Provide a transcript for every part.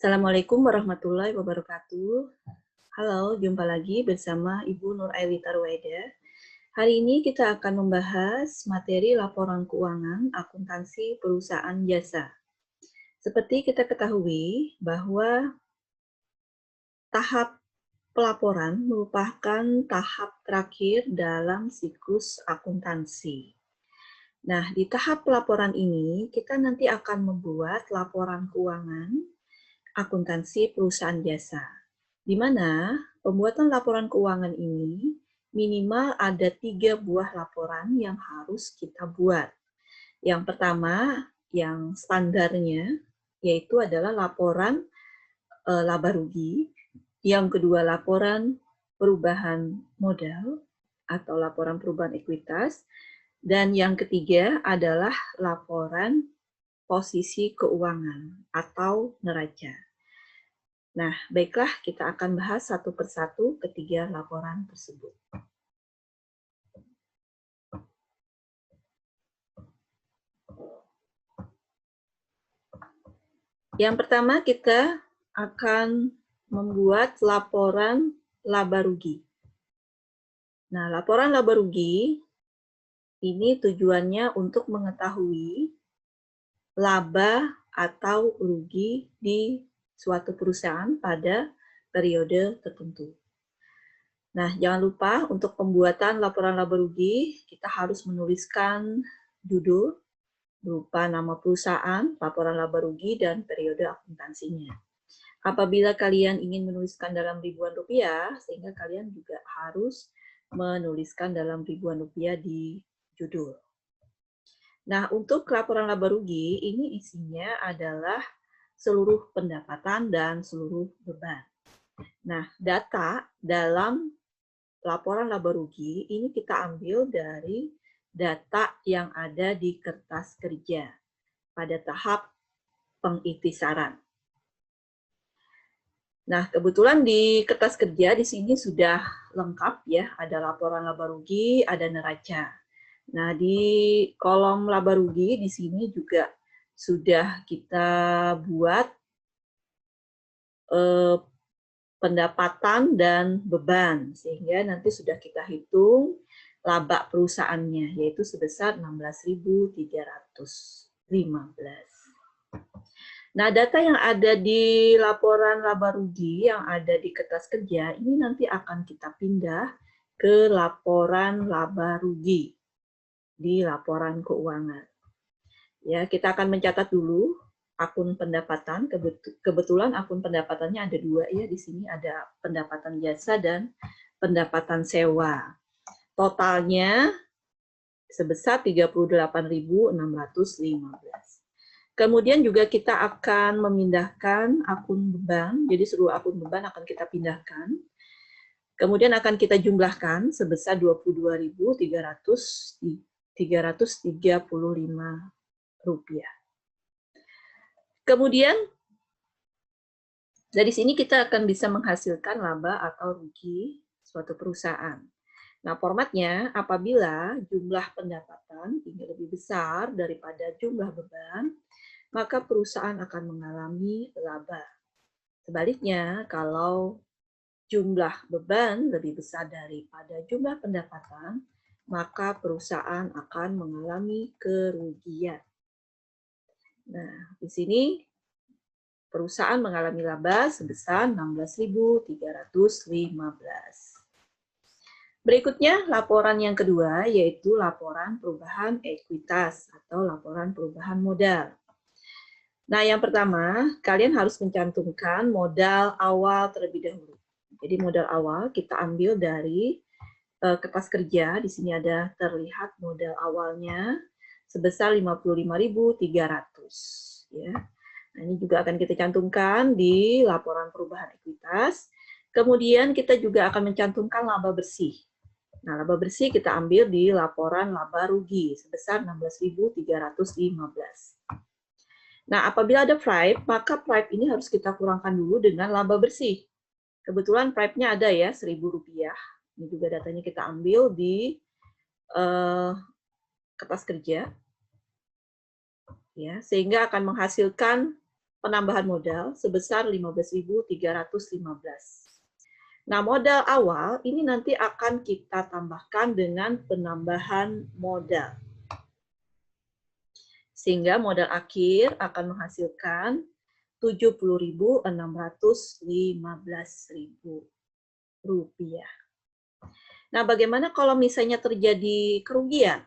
Assalamualaikum warahmatullahi wabarakatuh. Halo, jumpa lagi bersama Ibu Nur Ailita Ruwaida. Hari ini kita akan membahas materi laporan keuangan akuntansi perusahaan jasa. Seperti kita ketahui bahwa tahap pelaporan merupakan tahap terakhir dalam siklus akuntansi. Nah, di tahap pelaporan ini kita nanti akan membuat laporan keuangan akuntansi perusahaan jasa, di mana pembuatan laporan keuangan ini minimal ada 3 buah laporan yang harus kita buat. Yang pertama, yang standarnya, yaitu adalah laporan laba rugi. Yang kedua, laporan perubahan modal atau laporan perubahan ekuitas. Dan yang ketiga adalah laporan posisi keuangan atau neraca. Nah, baiklah kita akan bahas satu persatu ketiga laporan tersebut. Yang pertama kita akan membuat laporan laba rugi. Nah, laporan laba rugi ini tujuannya untuk mengetahui laba atau rugi di suatu perusahaan pada periode tertentu. Nah, jangan lupa untuk pembuatan laporan laba rugi, kita harus menuliskan judul berupa nama perusahaan, laporan laba rugi, dan periode akuntansinya. Apabila kalian ingin menuliskan dalam ribuan rupiah, sehingga kalian juga harus menuliskan dalam ribuan rupiah di judul. Nah, untuk laporan laba rugi, ini isinya adalah seluruh pendapatan dan seluruh beban. Nah, data dalam laporan laba rugi ini kita ambil dari data yang ada di kertas kerja pada tahap pengiktisaran. Nah, kebetulan di kertas kerja di sini sudah lengkap ya, ada laporan laba rugi, ada neraca. Nah, di kolom laba rugi di sini juga sudah kita buat pendapatan dan beban, sehingga nanti sudah kita hitung laba perusahaannya, yaitu sebesar 16.315. Nah, data yang ada di laporan laba rugi yang ada di kertas kerja, ini nanti akan kita pindah ke laporan laba rugi di laporan keuangan. Ya, kita akan mencatat dulu akun pendapatan. Kebetulan akun pendapatannya ada 2 ya, di sini ada pendapatan jasa dan pendapatan sewa. Totalnya sebesar 38.615. Kemudian juga kita akan memindahkan akun beban, jadi seluruh akun beban akan kita pindahkan. Kemudian akan kita jumlahkan sebesar 22.335 rupiah. Kemudian dari sini kita akan bisa menghasilkan laba atau rugi suatu perusahaan. Nah, formatnya apabila jumlah pendapatan ini lebih besar daripada jumlah beban, maka perusahaan akan mengalami laba. Sebaliknya, kalau jumlah beban lebih besar daripada jumlah pendapatan, maka perusahaan akan mengalami kerugian. Nah, di sini perusahaan mengalami laba sebesar 16.315. Berikutnya, laporan yang kedua, yaitu laporan perubahan ekuitas atau laporan perubahan modal. Nah, yang pertama, kalian harus mencantumkan modal awal terlebih dahulu. Jadi modal awal kita ambil dari kertas kerja, di sini ada terlihat modal awalnya sebesar 55.300 ya. Nah, ini juga akan kita cantumkan di laporan perubahan ekuitas. Kemudian kita juga akan mencantumkan laba bersih. Nah, laba bersih kita ambil di laporan laba rugi sebesar 16.315. Nah, apabila ada price, maka price ini harus kita kurangkan dulu dengan laba bersih. Kebetulan price-nya ada ya, Rp1.000. Ini juga datanya kita ambil di kertas kerja. Ya, sehingga akan menghasilkan penambahan modal sebesar 15.315. Nah, modal awal ini nanti akan kita tambahkan dengan penambahan modal. Sehingga modal akhir akan menghasilkan Rp70.615.000. Nah, bagaimana kalau misalnya terjadi kerugian?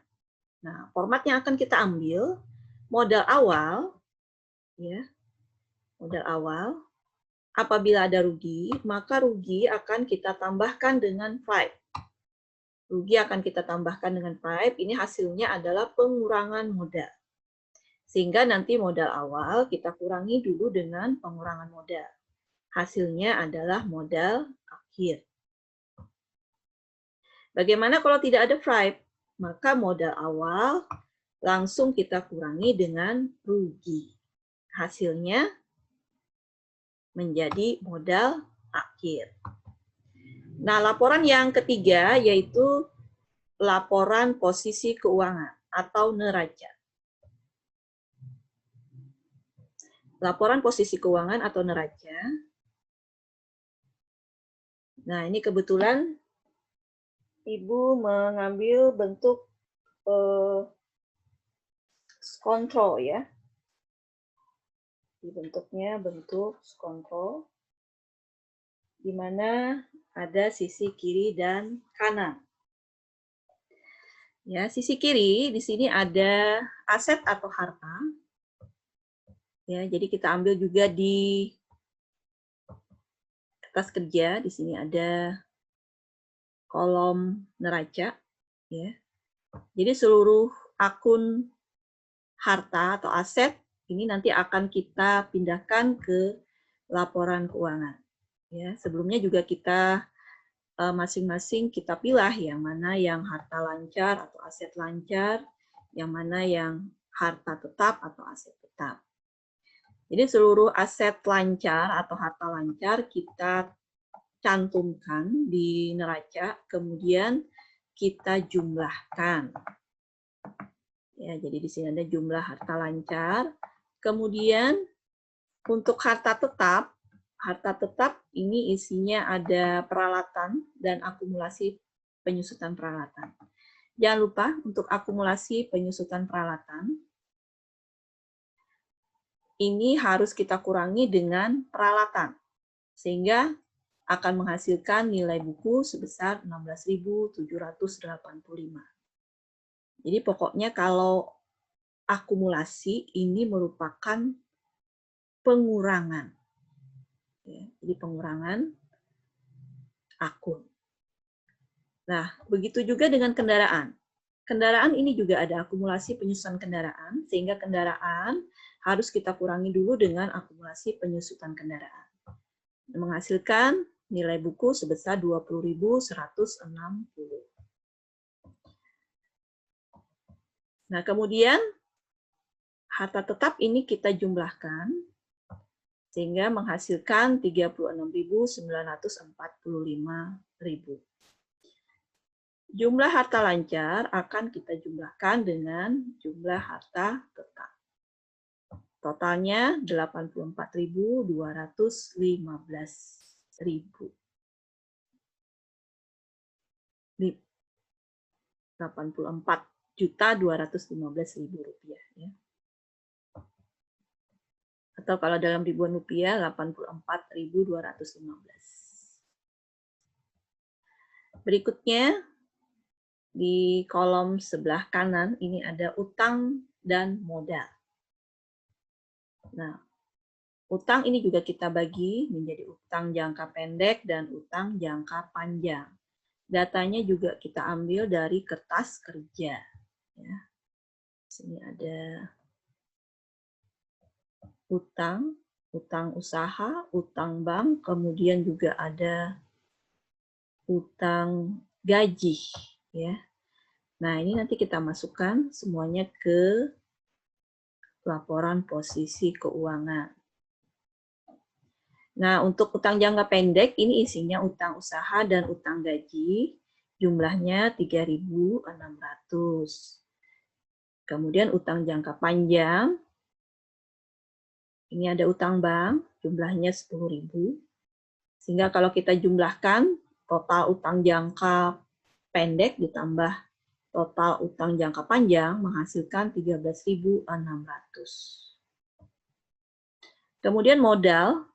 Nah, format yang akan kita ambil, modal awal, ya, modal awal, apabila ada rugi, maka rugi akan kita tambahkan dengan 5. Rugi akan kita tambahkan dengan 5, ini hasilnya adalah pengurangan modal. Sehingga nanti modal awal kita kurangi dulu dengan pengurangan modal. Hasilnya adalah modal akhir. Bagaimana kalau tidak ada 5? Maka modal awal langsung kita kurangi dengan rugi. Hasilnya menjadi modal akhir. Nah, laporan yang ketiga yaitu laporan posisi keuangan atau neraca. Laporan posisi keuangan atau neraca. Nah, ini kebetulan Ibu mengambil bentuk kontrol ya. Di bentuknya bentuk kontrol, di mana ada sisi kiri dan kanan. Ya, sisi kiri di sini ada aset atau harta. Ya, jadi kita ambil juga di kertas kerja, di sini ada kolom neraca, ya. Jadi seluruh akun harta atau aset ini nanti akan kita pindahkan ke laporan keuangan. Ya, sebelumnya juga kita masing-masing kita pilih yang mana yang harta lancar atau aset lancar, yang mana yang harta tetap atau aset tetap. Jadi seluruh aset lancar atau harta lancar kita cantumkan di neraca, kemudian kita jumlahkan. Ya, jadi di sini ada jumlah harta lancar. Kemudian untuk harta tetap ini isinya ada peralatan dan akumulasi penyusutan peralatan. Jangan lupa untuk akumulasi penyusutan peralatan, ini harus kita kurangi dengan peralatan, sehingga akan menghasilkan nilai buku sebesar 16.785. Jadi pokoknya kalau akumulasi ini merupakan pengurangan. Ya, jadi pengurangan akun. Nah, begitu juga dengan kendaraan. Kendaraan ini juga ada akumulasi penyusutan kendaraan, sehingga kendaraan harus kita kurangi dulu dengan akumulasi penyusutan kendaraan. Menghasilkan nilai buku sebesar 20.160. Nah, kemudian harta tetap ini kita jumlahkan, sehingga menghasilkan 36.945.000. Jumlah harta lancar akan kita jumlahkan dengan jumlah harta tetap. Totalnya 84.215.000. 84.215.000 rupiah. Ya. Atau kalau dalam ribuan rupiah, 84.215. Berikutnya, di kolom sebelah kanan ini ada utang dan modal. Nah, utang ini juga kita bagi menjadi utang jangka pendek dan utang jangka panjang. Datanya juga kita ambil dari kertas kerja. Ya. Sini ada utang, utang usaha, utang bank, kemudian juga ada utang gaji. Ya. Nah, ini nanti kita masukkan semuanya ke laporan posisi keuangan. Nah, untuk utang jangka pendek, ini isinya utang usaha dan utang gaji, jumlahnya 3.600. Kemudian utang jangka panjang, Ini ada utang bank, jumlahnya 10.000. Sehingga kalau kita jumlahkan, total utang jangka pendek ditambah total utang jangka panjang menghasilkan 13.600. Kemudian modal.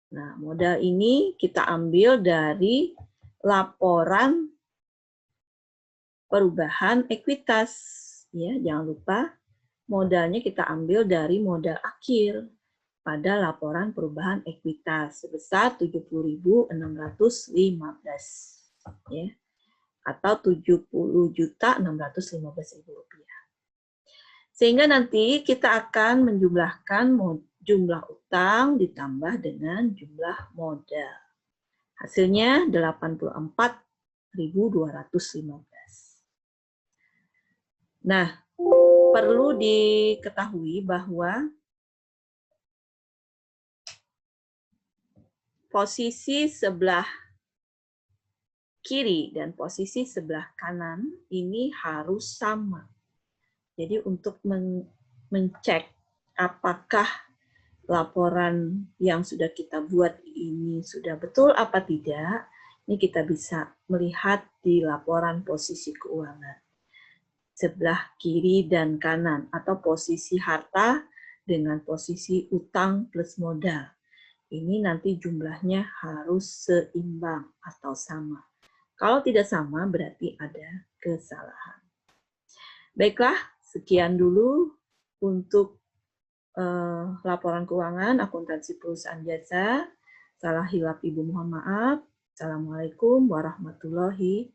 Nah, modal ini kita ambil dari laporan perubahan ekuitas. Ya, jangan lupa modalnya kita ambil dari modal akhir pada laporan perubahan ekuitas sebesar 70.615, ya, atau 70.615.000 rupiah. Sehingga nanti kita akan menjumlahkan jumlah utang ditambah dengan jumlah modal. Hasilnya 84.215. Nah, perlu diketahui bahwa posisi sebelah kiri dan posisi sebelah kanan ini harus sama. Jadi untuk mencek apakah laporan yang sudah kita buat ini sudah betul apa tidak, ini kita bisa melihat di laporan posisi keuangan. Sebelah kiri dan kanan, atau posisi harta dengan posisi utang plus modal. Ini nanti jumlahnya harus seimbang atau sama. Kalau tidak sama, berarti ada kesalahan. Baiklah, sekian dulu untuk laporan keuangan akuntansi perusahaan jasa. Salah hilaf Ibu mohon maaf. Assalamualaikum warahmatullahi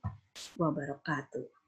wabarakatuh.